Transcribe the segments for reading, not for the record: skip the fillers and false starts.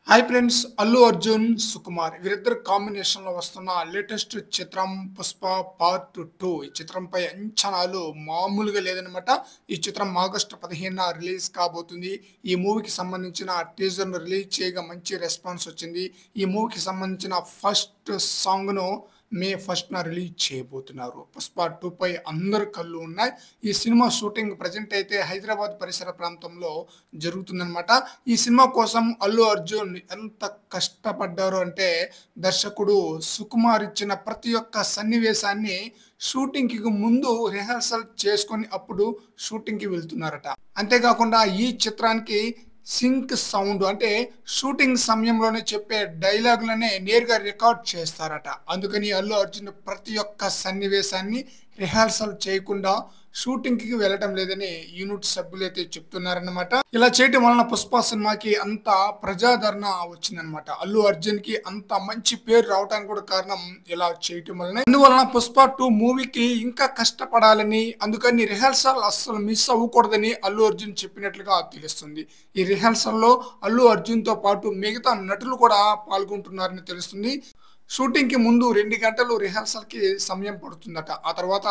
Hi friends, Allu Arjun, Sukumar వీరిద్దరు కాంబినేషన్‌లో వస్తున్న లేటెస్ట్ చిత్రం 'పుష్ప పార్ట్ 2'. ఈ చిత్రంపై అంచనాలు మామూలుగా లేదనమాట. ఈ చిత్రం ఆగస్టు 15న రిలీజ్ కాబోతుంది. ఈ మూవీకి సంబంధించిన టీజర్‌ను రిలీజ్ చేయగా మంచి రెస్పాన్స్ వచ్చింది. ఈ మూవీకి సంబంధించిన ఫస్ట్ సాంగ్‌ను మే 1న రిలీజ్ చేయబోతున్నారు. 'పుష్ప 2' పై అందరి కళ్ళు ఉన్నాయి. ఈ సినిమా షూటింగ్ ప్రెజెంట్ అయితే హైదరాబాద్ పరిసర ప్రాంతంలో జరుగుతుందనమాట. ఈ సినిమా కోసం అల్లు అర్జున్ ఎంత కష్టపడ్డారు అంటే, దర్శకుడు సుకుమార్ ఇచ్చిన ప్రతి ఒక్క సన్నివేశాన్ని షూటింగ్‌కి ముందు రిహార్సల్ చేసుకొని అప్పుడు షూటింగ్‌కి వెళ్తున్నారట. అంతేకాకుండా ఈ చిత్రానికి సింక్ సౌండ్ అంటే షూటింగ్ సమయంలోనే చెప్పే డైలాగులనే నేరుగా రికార్డ్ చేస్తారట. అందుకని అల్లు అర్జున్ ప్రతి ఒక్క సన్నివేశాన్ని రిహార్సల్ చేయకుండా షూటింగ్‌కి వెళ్ళటం లేదని యూనిట్ సభ్యులైతే చెప్తున్నారన్నమాట. ఇలా చేయటం వలన 'పుష్ప' సినిమాకి అంత ప్రజాదరణ వచ్చిందన్నమాట. అల్లు అర్జున్‌కి అంత మంచి పేరు రావడానికి కూడా కారణం ఇలా చేయటం వల్లనే. అందువలన 'పుష్ప 2' మూవీకి ఇంకా కష్టపడాలని, అందుకని రిహార్సల్ అస్సలు మిస్ అవ్వకూడదని అల్లు అర్జున్ చెప్పినట్లుగా తెలుస్తుంది. ఈ రిహార్సల్‌లో అల్లు అర్జున్‌తో పాటు మిగతా నటులు కూడా పాల్గొంటున్నారని తెలుస్తుంది. షూటింగ్‌కి ముందు 2 గంటలు రిహార్సల్‌కి సమయం పడుతుందట. ఆ తర్వాత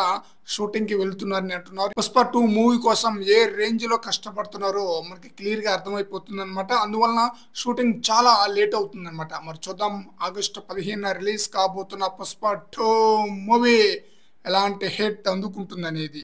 షూటింగ్‌కి వెళ్తున్నారని అంటున్నారు. 'పుష్ప 2' మూవీ కోసం ఏ రేంజ్‌లో కష్టపడుతున్నారో మనకి క్లియర్‌గా అర్థమైపోతుందన్నమాట. అందువలన షూటింగ్ చాలా లేట్ అవుతుందన్నమాట. మరి చూద్దాం, ఆగస్టు 15న రిలీజ్ కాబోతున్న 'పుష్ప 2' మూవీ ఎలాంటి హిట్ అందుకుంటుందనేది.